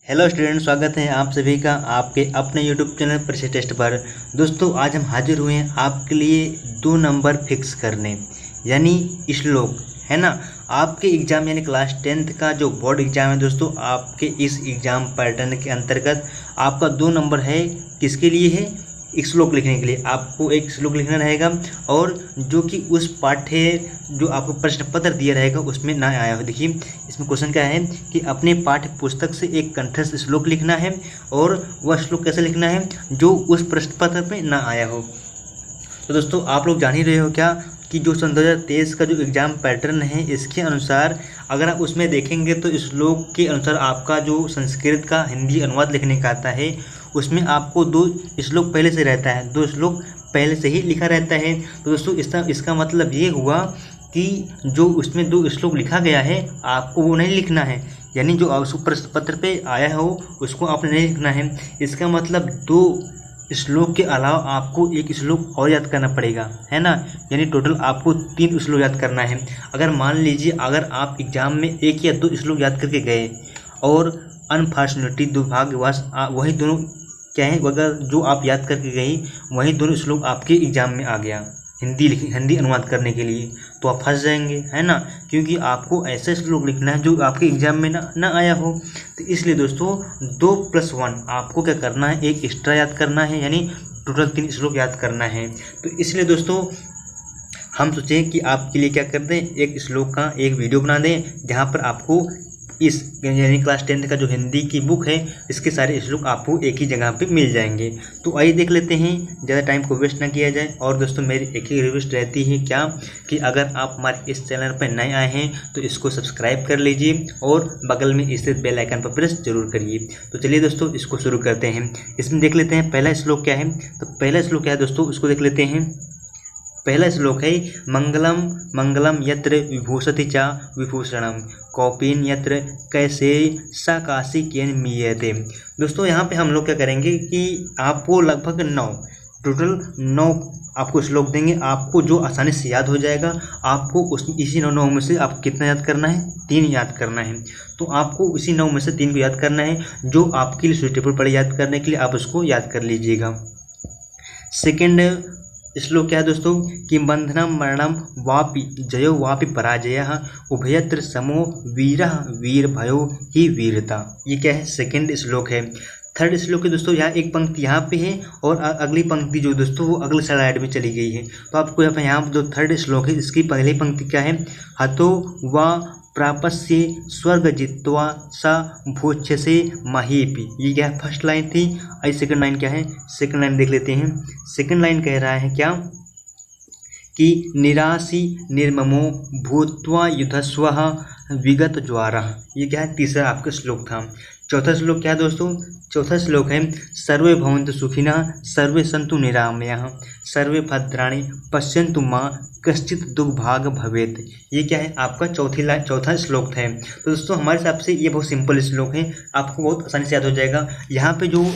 Hello student, स्वागत है आप सभी का आपके अपने यूट्यूब चैनल परिचय टेस्ट पर। दोस्तों आज हम हाजिर हुए हैं आपके लिए 2 नंबर फिक्स करने, यानी श्लोक, है ना। आपके एग्ज़ाम यानी क्लास 10th का जो बोर्ड एग्ज़ाम है दोस्तों, आपके इस एग्ज़ाम पैटर्न के अंतर्गत आपका 2 नंबर है। किसके लिए है? एक श्लोक लिखने के लिए आपको एक श्लोक लिखना रहेगा, और जो कि उस पाठ्य जो आपको प्रश्न पत्र दिया रहेगा उसमें ना आया हो। देखिए इसमें क्वेश्चन क्या है कि अपने पाठ्य पुस्तक से एक कंठस्थ श्लोक लिखना है, और वह श्लोक कैसे लिखना है जो उस प्रश्न पत्र में ना आया हो। तो दोस्तों आप लोग जान ही रहे हो क्या कि जो सन 2023 का जो एग्ज़ाम पैटर्न है, इसके अनुसार अगर आप उसमें देखेंगे तो श्लोक के अनुसार आपका जो संस्कृत का हिंदी अनुवाद लिखने का आता है उसमें आपको 2 श्लोक पहले से रहता है, 2 श्लोक पहले से ही लिखा रहता है। तो दोस्तों इसका मतलब ये हुआ कि जो उसमें 2 श्लोक लिखा गया है आपको वो नहीं लिखना है, यानी जो प्रश्न पत्र पे आया हो उसको आपने नहीं लिखना है। इसका मतलब 2 श्लोक के अलावा आपको एक श्लोक और याद करना पड़ेगा, है ना। यानी टोटल आपको 3 श्लोक याद करना है। अगर मान लीजिए अगर आप एग्ज़ाम में 1 या 2 श्लोक याद करके गए और अनफॉर्चुनेटली दुर्भाग्यवश वही दोनों क्या है, अगर जो आप याद करके गई वही दोनों श्लोक आपके एग्ज़ाम में आ गया हिंदी अनुवाद करने के लिए, तो आप फंस जाएंगे, है ना। क्योंकि आपको ऐसे श्लोक लिखना है जो आपके एग्ज़ाम में ना आया हो। तो इसलिए दोस्तों 2+1 आपको क्या करना है, एक एक्स्ट्रा याद करना है, यानी टोटल 3 श्लोक याद करना है। तो इसलिए दोस्तों हम सोचें कि आपके लिए क्या कर दें, एक श्लोक का एक वीडियो बना दें जहाँ पर आपको इस यानी क्लास 10th का जो हिंदी की बुक है इसके सारे श्लोक आपको एक ही जगह पे मिल जाएंगे। तो आइए देख लेते हैं, ज़्यादा टाइम को वेस्ट ना किया जाए। और दोस्तों मेरी एक ही रिक्वेस्ट रहती है क्या कि अगर आप हमारे इस चैनल पर नए आए हैं तो इसको सब्सक्राइब कर लीजिए और बगल में स्थित बेल आइकन पर प्रेस जरूर करिए। तो चलिए दोस्तों इसको शुरू करते हैं। इसमें देख लेते हैं पहला श्लोक क्या है। तो पहला श्लोक क्या है दोस्तों, उसको देख लेते हैं। पहला श्लोक है मंगलम मंगलम यत्र विभूषति च विभूषणम कौपीन यत्र कैसे साकाशी केन मीयते। दोस्तों यहाँ पे हम लोग क्या करेंगे कि आपको लगभग 9 आपको श्लोक देंगे, आपको जो आसानी से याद हो जाएगा। आपको इसी 9 में से आपको कितना याद करना है, 3 याद करना है। तो आपको इसी 9 में से 3 को याद करना है, जो आपके लिए सुइटेबल पड़े याद करने के लिए आप उसको याद कर लीजिएगा। सेकेंड श्लोक क्या है दोस्तों कि बंधनम मरणम वापि जयो वापि पराजयः उभयत्र समो वीरः वीर भयो ही वीरता। ये क्या है, सेकंड श्लोक है। थर्ड श्लोक है दोस्तों, यहाँ एक पंक्ति यहाँ पे है और अगली पंक्ति जो दोस्तों वो अगले स्लाइड में चली गई है। तो आपको यहाँ जो थर्ड श्लोक है इसकी पहली पंक्ति क्या है, हतो वा प्रापस्य स्वर्ग जित्वा सा भोज्यसे महीपि। ये क्या है, फर्स्ट लाइन थी। आई सेकंड लाइन क्या है, सेकंड लाइन देख लेते हैं। सेकंड लाइन कह रहा है क्या कि निराशी निर्ममो भूत्वा युधस्वः विगत ज्वारः। ये क्या है, तीसरा आपका श्लोक था। चौथा श्लोक क्या है दोस्तों, चौथा श्लोक है सर्वे भवन्तु सुखिनः सर्वे सन्तु निरामयाः सर्वे भद्राणि पश्यन्तु मां कश्चित् दुर्भाग भवेत्। ये क्या है, आपका चौथा श्लोक है। तो दोस्तों हमारे हिसाब से ये बहुत सिंपल श्लोक है, आपको बहुत आसानी से याद हो जाएगा। यहाँ पे जो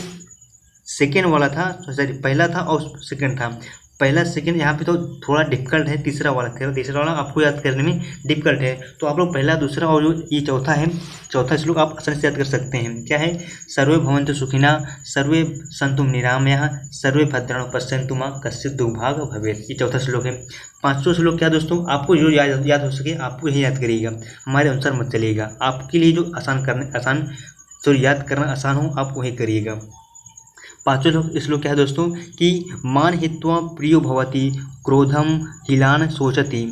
सेकेंड वाला था, सॉरी पहला था और सेकेंड था, पहला सेकेंड यहाँ पे तो थोड़ा डिफिकल्ट है, तीसरा वाला आपको याद करने में डिफिकल्ट है। तो आप लोग पहला दूसरा और जो ये चौथा है, चौथा श्लोक आप आसानी से याद कर सकते हैं। क्या है, सर्वे भवन्तु सुखिनः सर्वे सन्तु निरामयाः सर्वे भद्राणि पश्यन्तु मां कश्चित् दुर्भाग भवेत्। ये चौथा श्लोक है। पांचवा श्लोक क्या दोस्तों, आपको जो याद हो सके आपको यही याद करिएगा, हमारे अनुसार मत चलिएगा। आपके लिए जो याद करना आसान हो आप वही करिएगा। पांचवा श्लोक क्या है दोस्तों कि मान हित्वा प्रियो भवति क्रोधम हिलान शोचति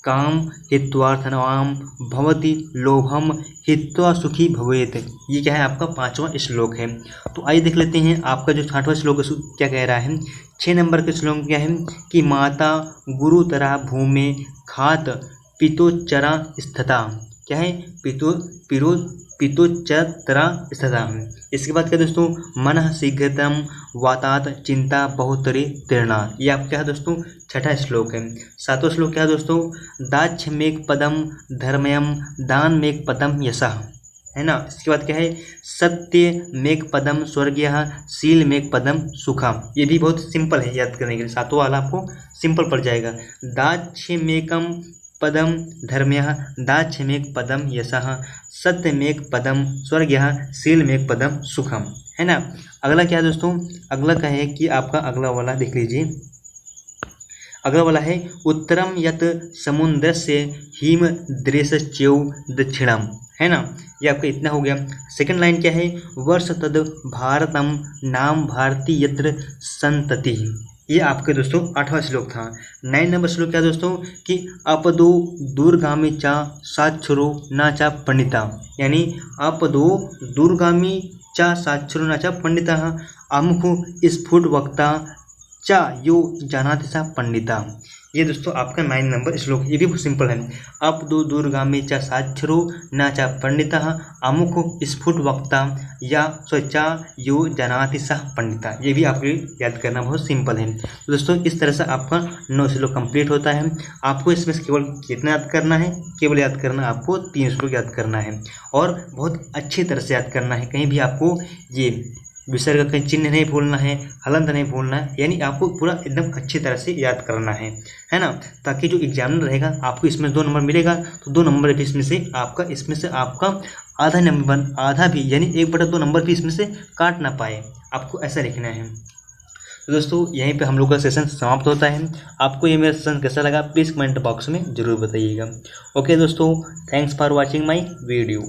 काम हित्वार्थनवाम भवति लोभम हित्वा सुखी भवेत। ये क्या है, आपका 5वां श्लोक है। तो आइए देख लेते हैं आपका जो 6वां श्लोक क्या कह रहा है। 6 नंबर का श्लोक क्या है कि माता गुरुतरा भूमि खात पितोच्चरा स्थिता। क्या है, पितोच्चरा स्थिता। इसके बाद क्या दोस्तों, मन शीघ्रतम वातात चिंता बहुतरी तीर्णा। ये आप क्या है दोस्तों, 6वां श्लोक है। 7वां श्लोक क्या है दोस्तों, दाक्ष मेघ पदम धर्मयम दान मेघ पदम यशः, है ना। इसके बाद क्या है, सत्य मेघ पदम स्वर्गीय शील मेघ पदम सुखम। ये भी बहुत सिंपल है याद करने के लिए, 7वां वाला आपको सिंपल पड़ जाएगा। दाक्ष मेघम पदम धर्म्यः दाक्षिमेक पदम यशः सत्यमेक पदम स्वर्गयः शीलमेक पदम सुखम। है ना। अगला क्या है दोस्तों, अगला क्या है कि आपका अगला वाला देख लीजिए। अगला वाला है उत्तरम यत समुद्रस्य हिम दृश्यौ दक्षिणम। है ना। ये आपका इतना हो गया। सेकंड लाइन क्या है, वर्ष तद भारतम नाम भारती यत्र संतति। ये आपके दोस्तों 8वां श्लोक था। 9 नंबर श्लोक क्या दोस्तों कि अपदो दूरगामी चा साक्षरो ना चा पंडिता, यानी अपदो दूरगामी चा साक्षरो ना चा पंडिता अमुखो स्फुट वक्ता चा यो जानाति सा पंडिता। ये दोस्तों आपका 9 नंबर श्लोक, ये भी बहुत सिंपल है। अप दो दूरगामी चा साक्षरो ना चा पंडिता अमुख स्फुट वक्ता या स्वचा यो जानाति सा पंडिता। ये भी आपको याद करना बहुत सिंपल है। तो दोस्तों इस तरह से आपका 9 श्लोक कंप्लीट होता है। आपको इसमें से केवल कितना याद करना है, केवल याद करना आपको 3 श्लोक याद करना है और बहुत अच्छी तरह से याद करना है। कहीं भी आपको ये विसर्ग का चिन्ह नहीं भूलना है, हलंत नहीं भूलना है, यानी आपको पूरा एकदम अच्छी तरह से याद करना है ना। ताकि जो एग्जामिनर रहेगा आपको इसमें 2 नंबर मिलेगा, तो 2 नंबर भी इसमें से आपका आधा नंबर, आधा भी यानी 1/2 नंबर भी इसमें से काट ना पाए, आपको ऐसा लिखना है। तो दोस्तों यहीं पे हम लोग का सेशन समाप्त होता है। आपको ये मेरा सेशन कैसा लगा प्लीज़ कमेंट बॉक्स में ज़रूर बताइएगा। ओके दोस्तों, thanks for watching my video.